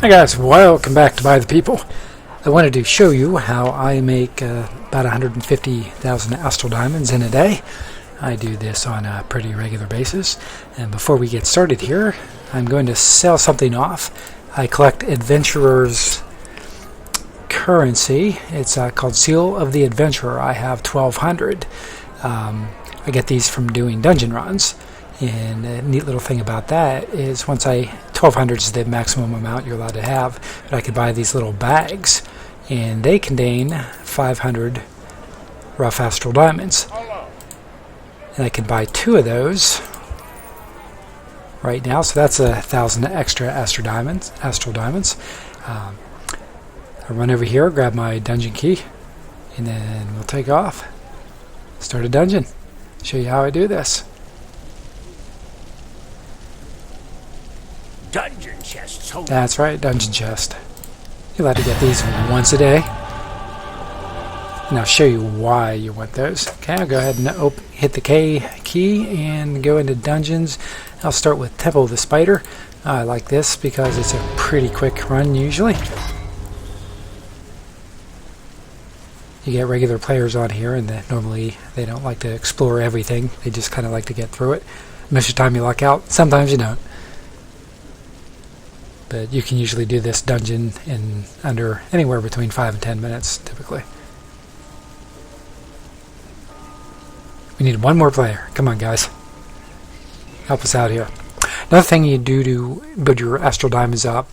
Hi guys, welcome back to By the People. I wanted to show you how I make about 150,000 Astral Diamonds in a day. I do this on a pretty regular basis. And before we get started here, I'm going to sell something off. I collect Adventurer's currency. It's called Seal of the Adventurer. I have 1,200. I get these from doing dungeon runs. And a neat little thing about that is 1,200 is the maximum amount you're allowed to have, but I could buy these little bags, and they contain 500 rough astral diamonds. And I can buy 2 of those right now, so that's 1,000 extra astral diamonds. I run over here, grab my dungeon key, and then we'll take off. Start a dungeon. Show you how I do this. Dungeon chests. That's right, dungeon chest. You're allowed to get these once a day. And I'll show you why you want those. Okay, I'll go ahead and hit the K key and go into dungeons. I'll start with Temple of the Spider. I like this because it's a pretty quick run usually. You get regular players on here, and normally they don't like to explore everything. They just kind of like to get through it. Most of the time you luck out. Sometimes you don't. But you can usually do this dungeon in under anywhere between 5 and 10 minutes, typically. We need one more player. Come on, guys. Help us out here. Another thing you do to build your astral diamonds up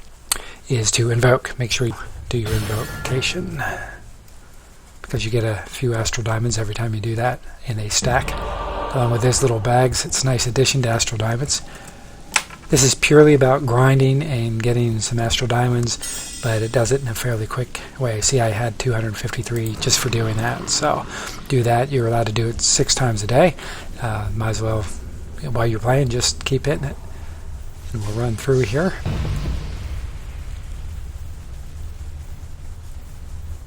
is to invoke. Make sure you do your invocation, because you get a few astral diamonds every time you do that in a stack. Along with those little bags, it's a nice addition to astral diamonds. This is purely about grinding and getting some astral diamonds, but it does it in a fairly quick way. See, I had 253 just for doing that. So do that. You're allowed to do it 6 times a day. Might as well, while you're playing, just keep hitting it. And we'll run through here.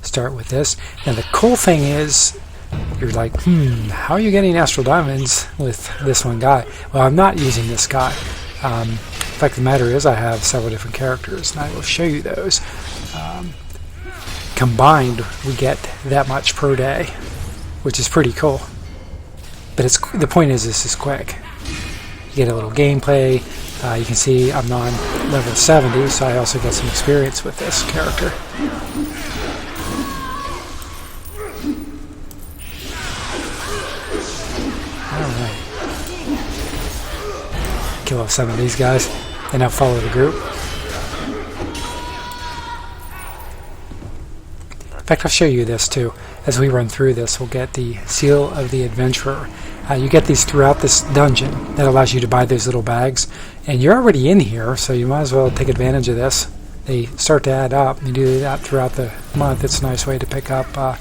Start with this. Now the cool thing is, you're like, how are you getting astral diamonds with this one guy? Well, I'm not using this guy. The fact of the matter is, I have several different characters, and I will show you those. Combined, we get that much per day, which is pretty cool. But the point is, this is quick. You get a little gameplay. You can see I'm on level 70, so I also get some experience with this character. Alright. Kill off some of these guys, and I'll follow the group. In fact, I'll show you this too. As we run through this, we'll get the Seal of the Adventurer. You get these throughout this dungeon. That allows you to buy those little bags. And you're already in here, so you might as well take advantage of this. They start to add up. You do that throughout the month. It's a nice way to pick up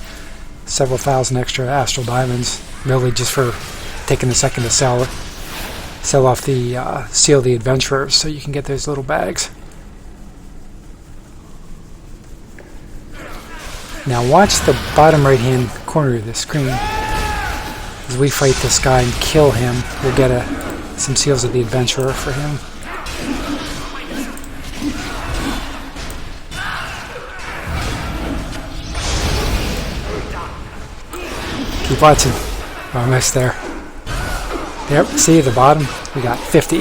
several thousand extra astral diamonds, really just for taking a second to sell off the Seal of the Adventurer so you can get those little bags. Now watch the bottom right hand corner of the screen. As we fight this guy and kill him, we'll get some Seals of the Adventurer for him. Keep watching. We're almost there. Yep, see at the bottom, we got 50.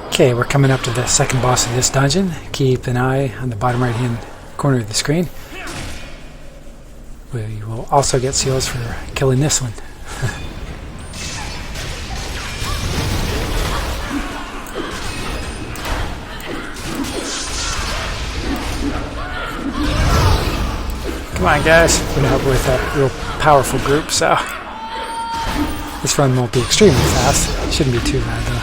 Okay, we're coming up to the second boss of this dungeon. Keep an eye on the bottom right hand corner of the screen. We will also get seals for killing this one. Come on, guys. We're going to help with a real powerful group, so this run won't be extremely fast. Shouldn't be too bad, though.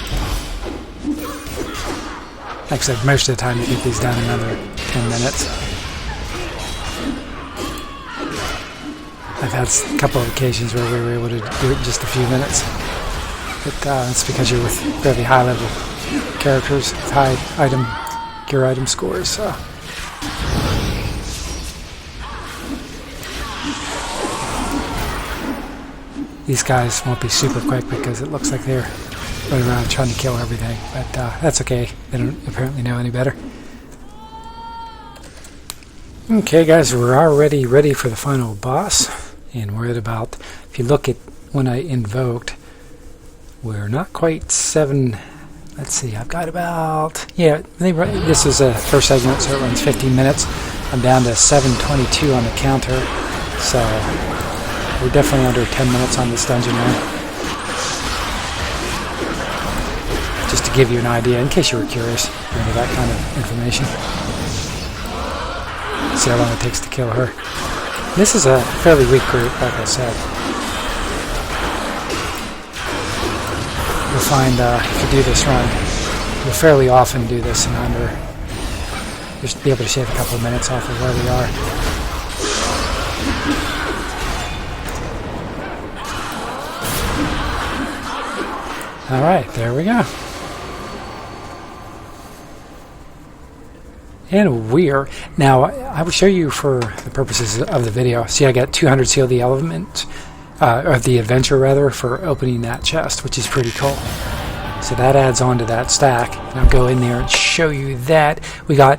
Like I said, most of the time you get these done in under 10 minutes. I've had a couple of occasions where we were able to do it in just a few minutes. But it's because you're with fairly high-level characters with high gear item scores, so... these guys won't be super quick because it looks like they're running around trying to kill everything. But that's okay. They don't apparently know any better. Okay, guys, we're already ready for the final boss. And we're at about, if you look at when I invoked, we're not quite 7. Let's see, I've got about, yeah, this is a first segment, so it runs 15 minutes. I'm down to 7:22 on the counter, so we're definitely under 10 minutes on this dungeon run. Just to give you an idea, in case you were curious, into that kind of information. See how long it takes to kill her. This is a fairly weak group, like I said. You'll find if you do this run, you'll fairly often do this in under. Just be able to shave a couple of minutes off of where we are. Alright, there we go. And we're now. I will show you for the purposes of the video. See, I got 200 seal the element, of the adventure rather, for opening that chest, which is pretty cool. So that adds on to that stack. And I'll go in there and show you that we got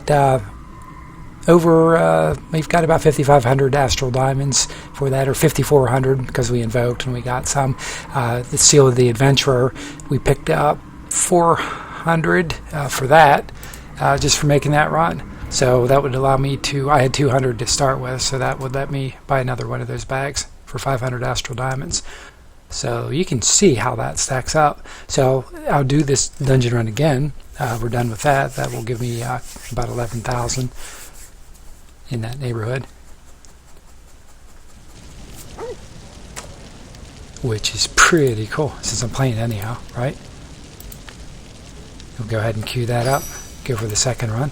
we've got about 5,500 Astral Diamonds for that, or 5,400 because we invoked and we got some. The seal of the adventurer, we picked up 400 for that. Just for making that run. So that would allow me to, I had 200 to start with, so that would let me buy another one of those bags for 500 Astral Diamonds. So you can see how that stacks up. So I'll do this dungeon run again. We're done with that. That will give me about 11,000 in that neighborhood. Which is pretty cool, since I'm playing anyhow, right? We'll go ahead and queue that up. Go for the second run.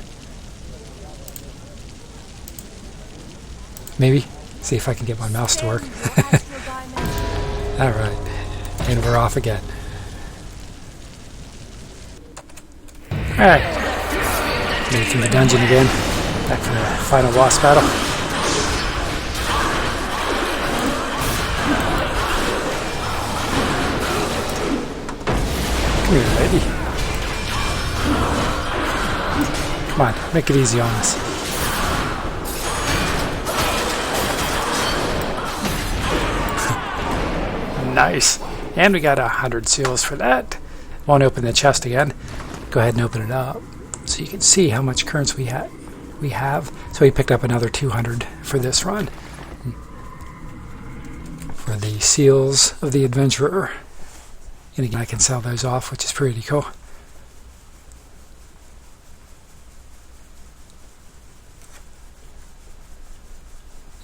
Maybe. See if I can get my mouse to work. Alright. And we're off again. Alright. Made it through the dungeon again. Back for the final boss battle. Come here, lady. Come on, make it easy on us. Nice. And we got 100 seals for that. Won't open the chest again. Go ahead and open it up so you can see how much currency we have. So we picked up another 200 for this run. For the seals of the adventurer. And again, I can sell those off, which is pretty cool.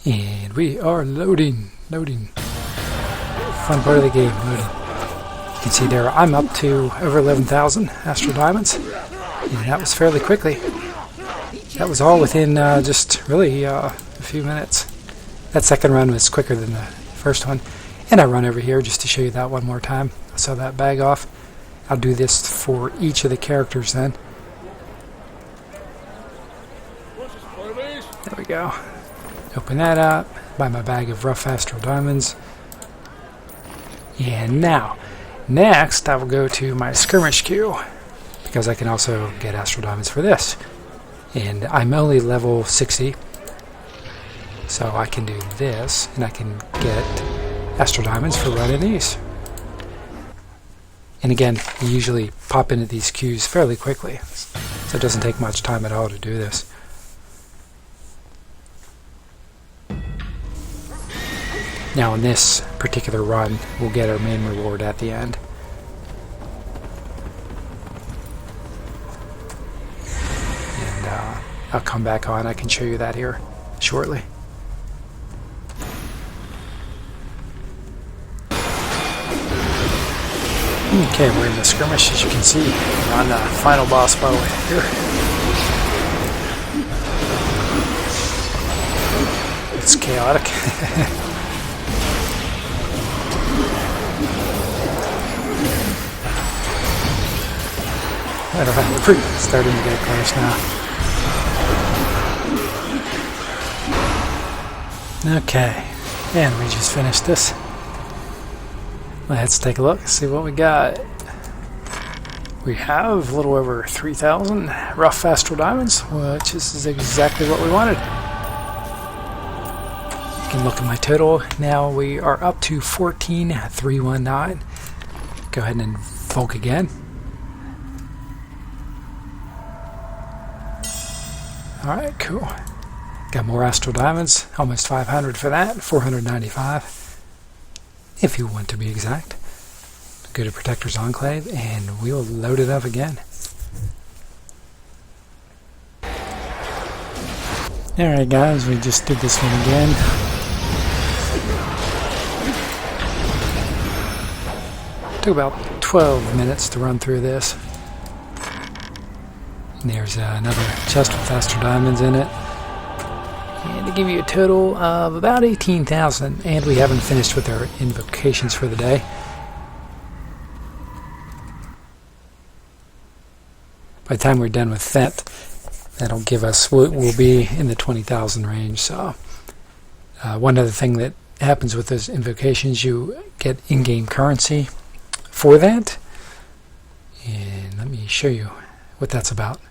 And we are loading. Fun part of the game, loading. You can see there, I'm up to over 11,000 Astral Diamonds. And that was fairly quickly. That was all within just really a few minutes. That second run was quicker than the first one. And I run over here just to show you that one more time. I'll sell that bag off. I'll do this for each of the characters then. There we go. Open that up, buy my bag of rough Astral Diamonds. And now, next I will go to my skirmish queue, because I can also get Astral Diamonds for this. And I'm only level 60, so I can do this, and I can get Astral Diamonds for running these. And again, you usually pop into these queues fairly quickly, so it doesn't take much time at all to do this. Now in this particular run, we'll get our main reward at the end. And I'll come back on, I can show you that here shortly. Okay, we're in the skirmish, as you can see. We're on the final boss battle here. It's chaotic. Alright, we're starting to get close now. Okay, and we just finished this. let's take a look, see what we got. We have a little over 3,000 rough Astral Diamonds, which is exactly what we wanted. You can look at my total. Now we are up to 14,319. Go ahead and invoke again. Alright, cool. Got more Astral Diamonds, almost 500 for that, 495 if you want to be exact. Go to Protector's Enclave and we'll load it up again. Alright guys, we just did this one again. Took about 12 minutes to run through this. And there's another chest with Astral Diamonds in it. And to give you a total of about 18,000, and we haven't finished with our invocations for the day. By the time we're done with that, that'll give us, we'll be in the 20,000 range. So one other thing that happens with those invocations, you get in-game currency for that. And let me show you what that's about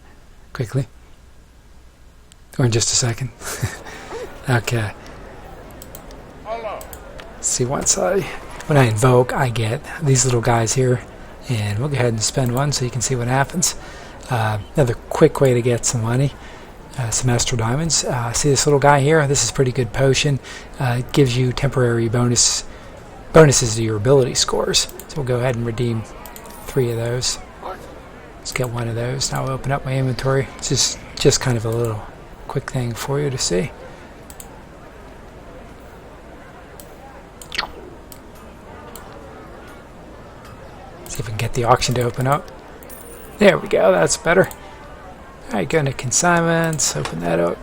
quickly. Or in just a second. Okay. See, when I invoke, I get these little guys here. And we'll go ahead and spend one so you can see what happens. Another quick way to get some money, some Astral Diamonds. See this little guy here? This is a pretty good potion. It gives you temporary bonuses to your ability scores. So we'll go ahead and redeem 3 of those. Let's get 1 of those. Now I'll open up my inventory. It's just kind of a little quick thing for you to see. See if we can get the auction to open up. There we go, that's better. Alright, go into consignments, open that up.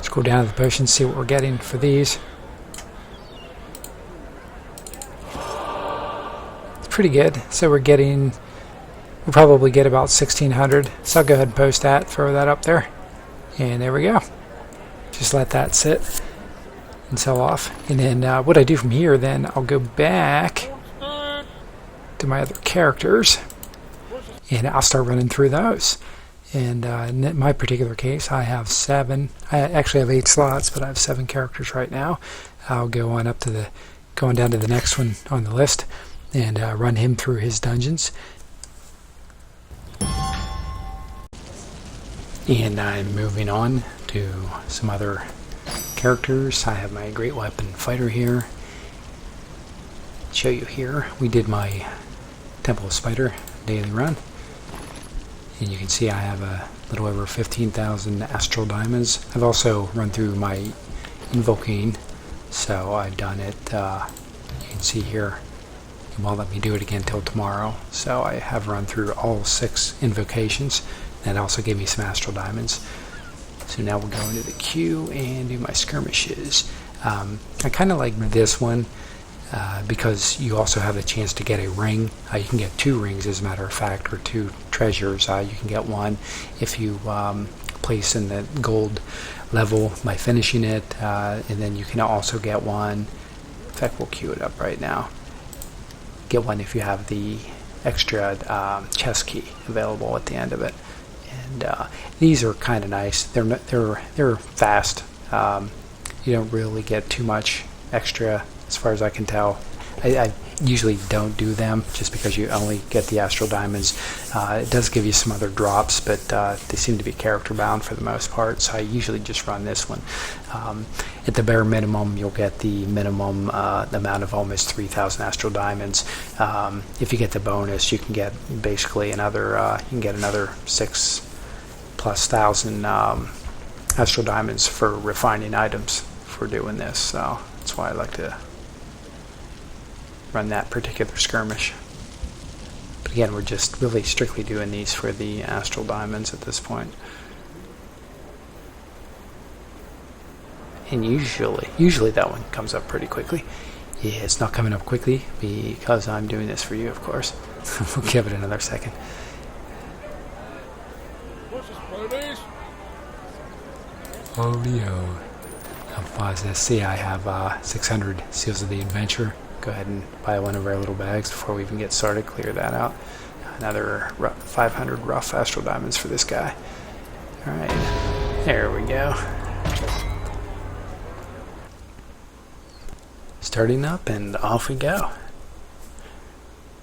Scroll down to the potions, see what we're getting for these. It's pretty good. So we'll probably get about 1,600. So I'll go ahead and post that, throw that up there. And there we go. Just let that sit and sell off. And then what I do from here, then I'll go back to my other characters. And I'll start running through those. And in my particular case, I have 7. I actually have 8 slots, but I have 7 characters right now. I'll go on going down to the next one on the list, and run him through his dungeons. And I'm moving on to some other characters. I have my Great Weapon Fighter here. Show you here. We did my Temple of Spider daily run. And you can see I have a little over 15,000 Astral Diamonds. I've also run through my Invoking, so I've done it. You can see here, it won't let me do it again till tomorrow. So I have run through all 6 invocations. That also gave me some Astral Diamonds. So now we'll go into the queue and do my skirmishes. I kind of like this one. Because you also have a chance to get a ring. You can get 2 rings, as a matter of fact, or 2 treasures. You can get 1 if you place in the gold level by finishing it, and then you can also get 1. In fact, we'll queue it up right now. Get 1 if you have the extra chest key available at the end of it. And these are kind of nice. They're fast. You don't really get too much extra. As far as I can tell, I usually don't do them just because you only get the Astral Diamonds. It does give you some other drops, but they seem to be character bound for the most part, so I usually just run this one. At the bare minimum, you'll get the minimum amount of almost 3,000 Astral Diamonds. If you get the bonus, you can get basically another 6,000+ Astral Diamonds for refining items for doing this. So that's why I like to run that particular skirmish. But again, we're just really strictly doing these for the Astral Diamonds at this point. And usually that one comes up pretty quickly. Yeah, it's not coming up quickly because I'm doing this for you, of course. We'll give it another second. Oh, Leo. How far is this? See, I have 600 Seals of the Adventure. go ahead and buy one of our little bags before we even get started. Clear that out. Another 500 rough astral diamonds for this guy. Alright, there we go. Starting up and off we go.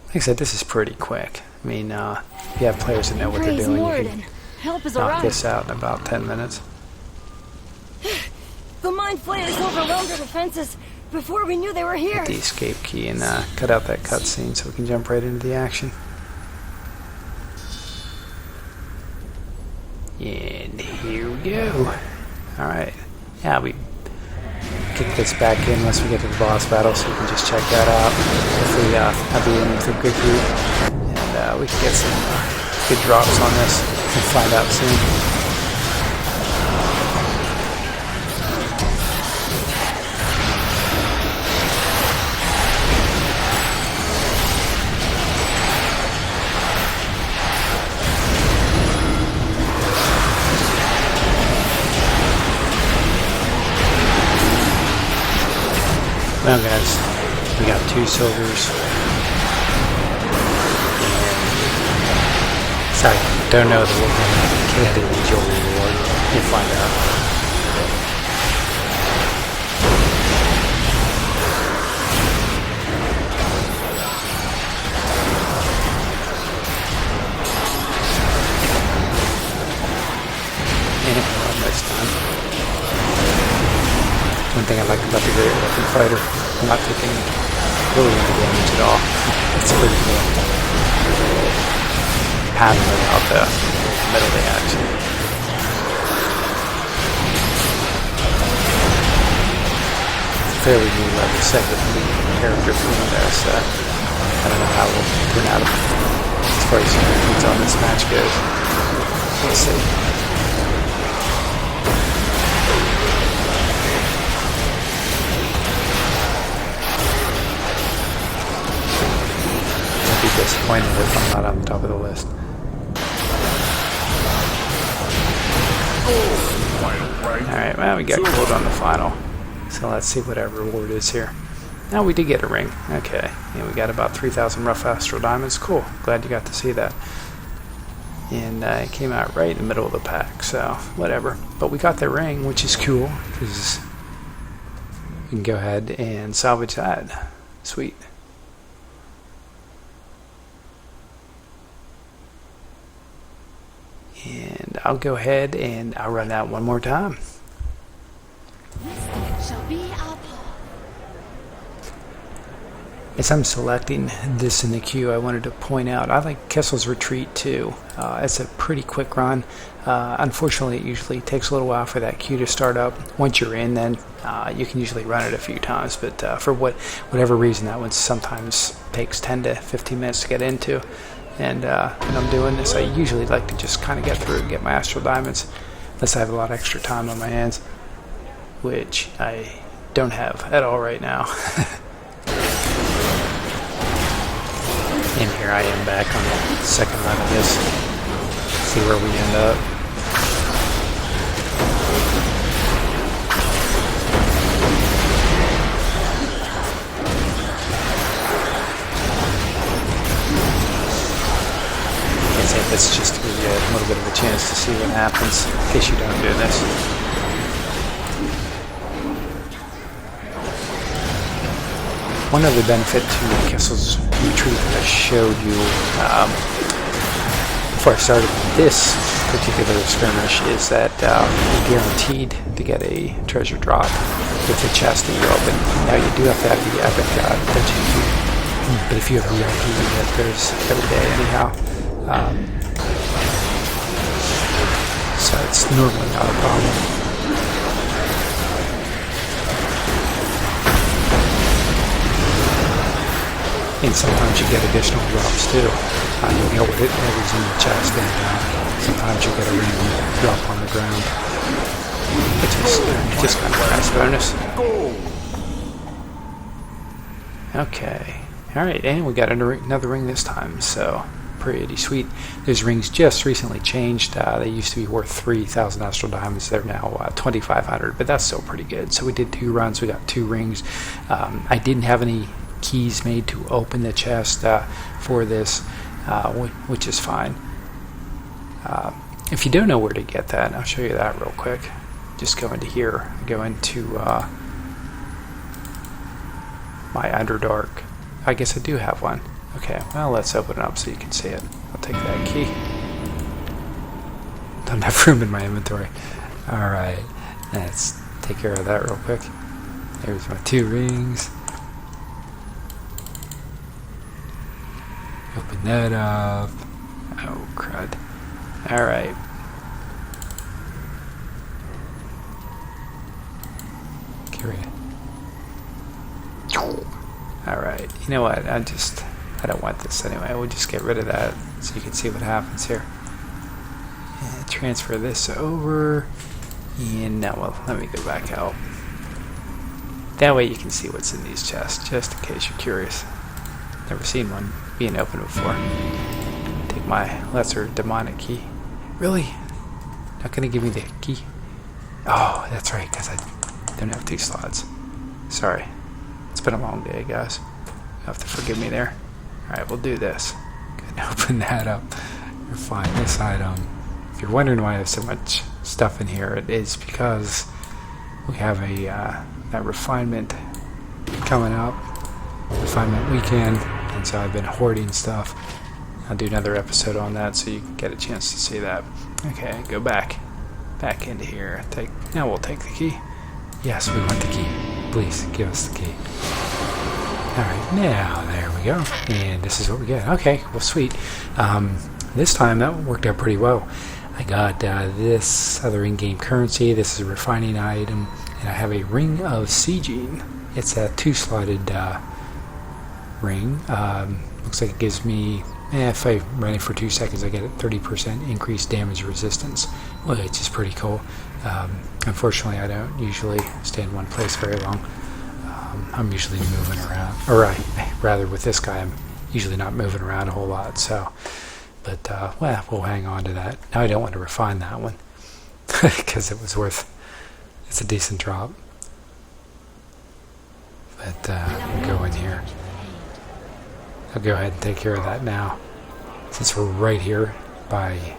Like I said, this is pretty quick. I mean, if you have players that know what they're doing, you can knock this out in about 10 minutes. The mind flayers overwhelmed our defenses before we knew they were here. Hit the escape key and cut out that cutscene so we can jump right into the action. And here we go. Alright. Yeah, we kick this back in once we get to the boss battle, so we can just check that out. Hopefully I'll be in with a good group, and we can get some good drops on this. We'll find out soon. Well guys, we got 2 silvers. Sorry, don't know that we're going to get an individual reward. We'll find out. And it won this time. One thing I like about the Great Weapon Fighter, I'm not taking really any damage at all. It's pretty cool. Paddling out the middle of the action. It's a fairly new level set with the character from there, so I don't know how we'll turn out as far as the on this match goes. We'll see. Disappointed if I'm not on the top of the list. Alright, well, we got gold on the final. So let's see what our reward is here. Now we did get a ring. Okay, and we got about 3,000 rough astral diamonds. Cool, glad you got to see that. And it came out right in the middle of the pack, so whatever. But we got the ring, which is cool, because we can go ahead and salvage that. Sweet. And I'll go ahead and I'll run that one more time. As I'm selecting this in the queue, I wanted to point out I like Kessel's Retreat too. It's a pretty quick run. Unfortunately, it usually takes a little while for that queue to start up. Once you're in, then you can usually run it a few times. But for whatever reason, that one sometimes takes 10 to 15 minutes to get into. And when I'm doing this, I usually like to just kind of get through and get my astral diamonds, unless I have a lot of extra time on my hands, which I don't have at all right now. And here I am back on the second run of this. See where we end up. It's just to give you a little bit of a chance to see what happens in case you don't do this. One other benefit to Kessel's Retreat that I showed you before I started this particular skirmish is that you're guaranteed to get a treasure drop with the chest that you open. Now you do have to have the epic that you do, but if you have VIP, you get those every day anyhow. So it's normally not a problem. And sometimes you get additional drops too. You'll get whatever's in the chest, and sometimes you get a random drop on the ground. It's just kind of a nice bonus. Okay. Alright, and we got another ring this time, so pretty sweet. Those rings just recently changed. They used to be worth 3,000 astral diamonds. They're now 2,500, but that's still pretty good. So we did 2 runs. We got 2 rings. I didn't have any keys made to open the chest for this, which is fine. If you don't know where to get that, I'll show you that real quick. Just go into here, go into my Underdark. I guess I do have one. Okay, well, let's open it up so you can see it. I'll take that key. Don't have room in my inventory. Alright, let's take care of that real quick. There's my 2 rings. Open that up. Oh, crud. Alright. Carry it. Alright, you know what? I don't want this anyway. We'll just get rid of that so you can see what happens here. And transfer this over. And now, well, let me go back out. That way you can see what's in these chests, just in case you're curious. Never seen one being opened before. Take my lesser demonic key. Really? Not gonna give me the key? Oh, that's right, because I don't have 2 slots. Sorry. It's been a long day, guys. You'll have to forgive me there. Alright, we'll do this. Go ahead and open that up. You'll find this item. If you're wondering why I have so much stuff in here, it is because we have that refinement coming up. Refinement weekend. And so I've been hoarding stuff. I'll do another episode on that so you can get a chance to see that. Okay, go back into here. Now we'll take the key. Yes, we want the key. Please give us the key. Alright, now there we go. And this is what we get. Okay, well, sweet. This time that worked out pretty well. I got this other in-game currency. This is a refining item. And I have a ring of sieging. It's a 2-slotted ring. Looks like it gives me, if I run it for 2 seconds, I get a 30% increased damage resistance, which is pretty cool. Unfortunately, I don't usually stay in one place very long. I'm usually moving around, or rather with this guy, I'm usually not moving around a whole lot. So, but well, we'll hang on to that. Now I don't want to refine that one because it was worth. It's a decent drop. But we'll go in here. I'll go ahead and take care of that now, since we're right here by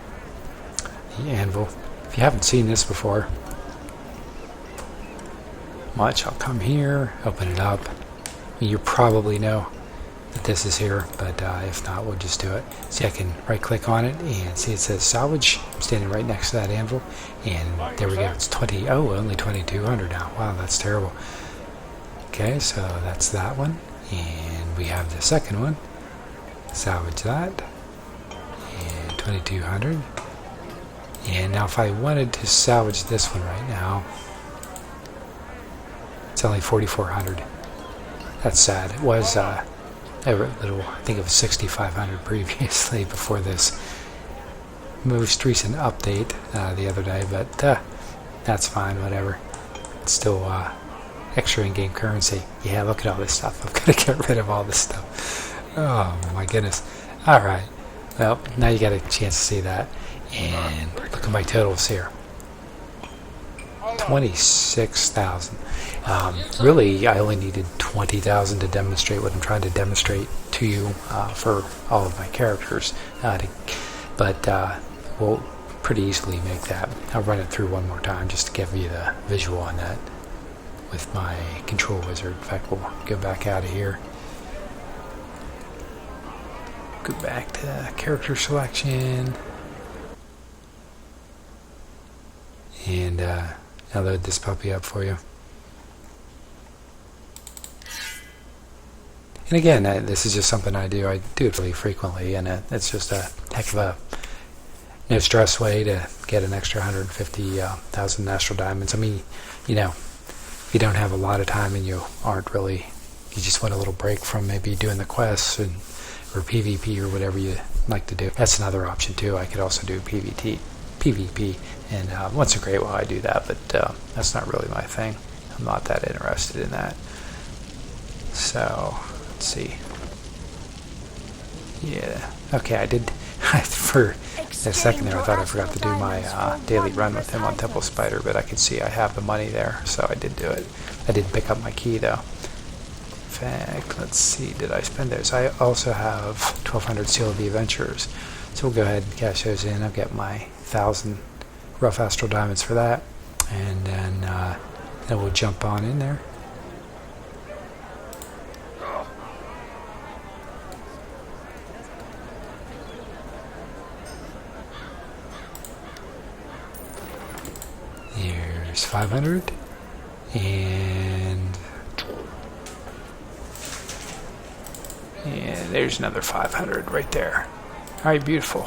the anvil. If you haven't seen this before, I'll come here, open it up. You probably know that this is here, but if not, we'll just do it. See, I can right click on it and see it says salvage. I'm standing right next to that anvil, and there we go. It's only 2,200 now. Wow, that's terrible. Okay, so that's that one. And we have the second one. Salvage that. And 2,200. And now if I wanted to salvage this one right now, it's only 4,400. That's sad. It was a little, I think it was 6,500 previously before this most recent update the other day, but that's fine, whatever. It's still extra in-game currency. Yeah, look at all this stuff. I've got to get rid of all this stuff. Oh my goodness. Alright. Well, now you got a chance to see that. And look at my totals here. 26,000. Really, I only needed 20,000 to demonstrate what I'm trying to demonstrate to you for all of my characters. But we'll pretty easily make that. I'll run it through one more time just to give you the visual on that with my control wizard. In fact, we'll go back out of here. Go back to character selection. And I'll load this puppy up for you. And again, this is just something I do. I do it really frequently, and it's just a heck of a no stress way to get an extra 150,000 astral diamonds. I mean, you know, if you don't have a lot of time and you just want a little break from maybe doing the quests or PvP or whatever you like to do. That's another option too. I could also do PvP, and once in a great while I do that, but that's not really my thing. I'm not that interested in that. So, let's see. Yeah, okay, I did. For a second there, I thought I forgot to do my daily run with him on Temple Spider, but I can see I have the money there, so I did do it. I didn't pick up my key though. fact, let's see, did I spend those? I also have 1200 Seal of the Adventurers. So we'll go ahead and cash those in. I've got my 1000 rough Astral Diamonds for that. And then we'll jump on in there. Here's 500. And there's another 500 right there. Alright, beautiful.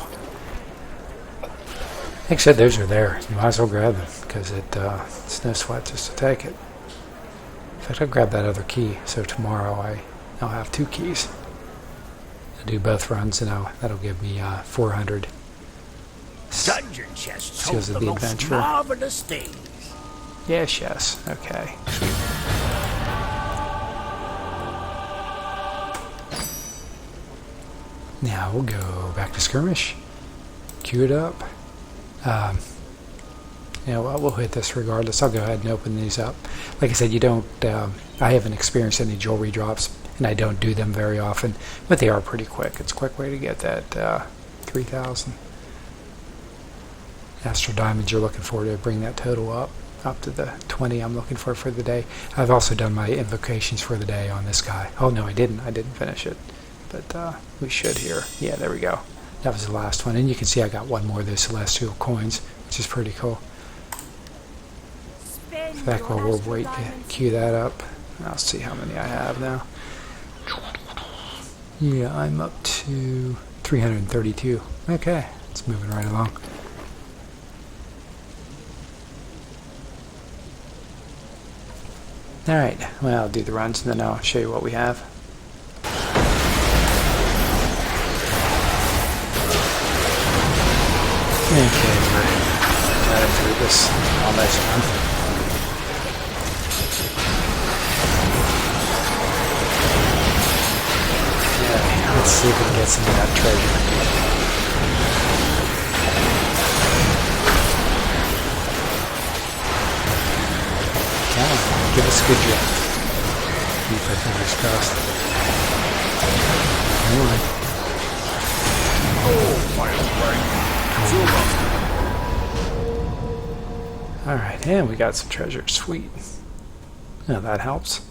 Like I said, those are there. You might as well grab them because it's no sweat just to take it. In fact, I'll grab that other key so tomorrow I'll have 2 keys. I'll do both runs and that'll give me 400 dungeon chests hold Seals of the the most Adventurer. marvelous things. Yes. Okay. Now we'll go back to skirmish. Queue it up. We'll hit this regardless. I'll go ahead and open these up. Like I said, I haven't experienced any jewelry drops, and I don't do them very often, but they are pretty quick. It's a quick way to get that 3,000 Astral Diamonds you're looking for to bring that total up to the 20 I'm looking for the day. I've also done my invocations for the day on this guy. Oh no, I didn't finish it, but we should here. Yeah, there we go. That was the last one, and you can see I got one more of those celestial coins, which is pretty cool. In fact, while we'll wait to queue that up, I'll see how many I have now. Yeah, I'm up to 332. Okay, it's moving right along. Alright, well, I'll do the runs and then I'll show you what we have. Okay, we're running through this almost done. Okay, let's see if we can get some of that treasure. Come on, give us a good job. Keep our fingers crossed. Come on. Oh, my Alright, and we got some treasure. Sweet. Now that helps.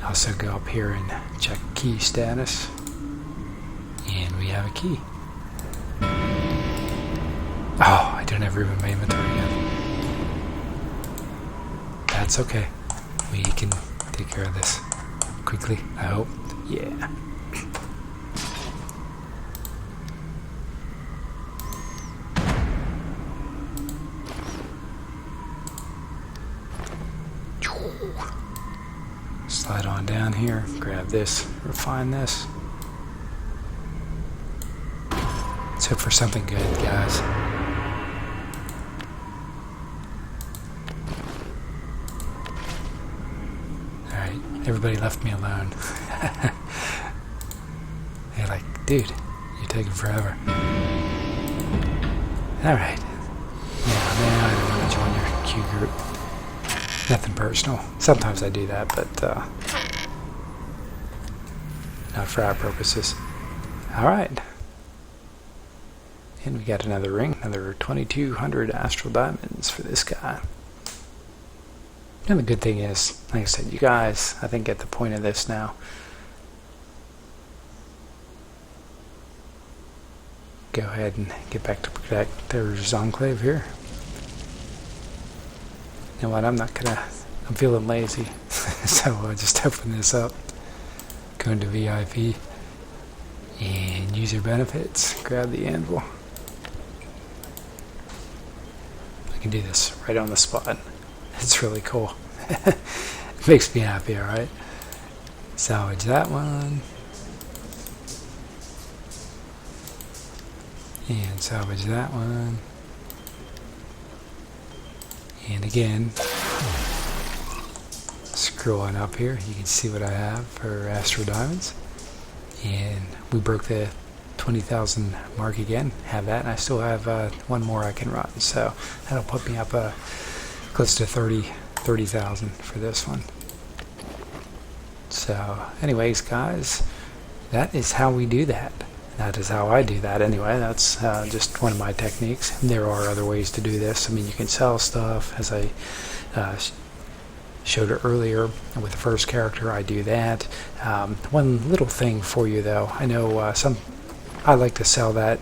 Also go up here and check key status. And we have a key. Oh, I don't have room in my inventory yet. That's okay. We can take care of this quickly, I hope. Yeah. Slide on down here, grab this, refine this. Let's hope for something good, guys. Alright, everybody left me alone. They're like, dude, you're taking forever. Alright. Yeah, man, I don't want to join your queue group. Nothing personal. Sometimes I do that, but not for our purposes. Alright. And we got another ring, another 2,200 Astral Diamonds for this guy. And the good thing is, like I said, you guys, I think, get the point of this now. Go ahead and get back to Protector's Enclave here. You know what, I'm feeling lazy, so I'll just open this up, go into VIP, and user benefits, grab the anvil. I can do this right on the spot. It's really cool. It makes me happy, alright? Salvage that one. And salvage that one. And again, scroll on up here, you can see what I have for Astral Diamonds. And we broke the 20,000 mark again, have that, and I still have one more I can run. So that'll put me up close to 30 30,000 for this one. So anyways, guys, that is how we do that. That is how I do that anyway. That's just one of my techniques. There are other ways to do this. I mean, you can sell stuff, as I showed it earlier with the first character. I do that. One little thing for you though, I know I like to sell that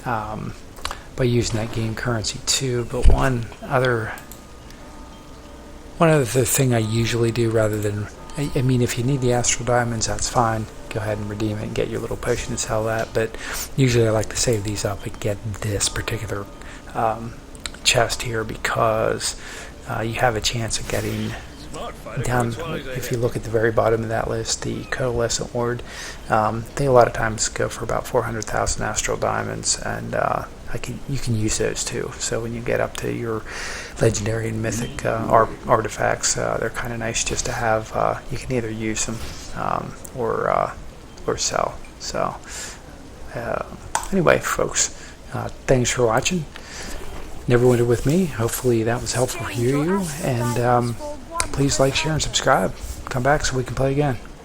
by using that game currency too, but one other thing I usually do, rather than, I mean, if you need the Astral Diamonds, that's fine. Go ahead and redeem it and get your little potion and sell that. But usually I like to save these up and get this particular chest here, because you have a chance of getting down. If you look at the very bottom of that list, the Coalescent Ward, they a lot of times go for about 400,000 Astral Diamonds, and you can use those too. So when you get up to your legendary and mythic artifacts, they're kind of nice just to have. You can either use them or sell. So anyway, folks, thanks for watching Neverwinter with me. Hopefully that was helpful for you, and please like, share, and subscribe. Come back so we can play again.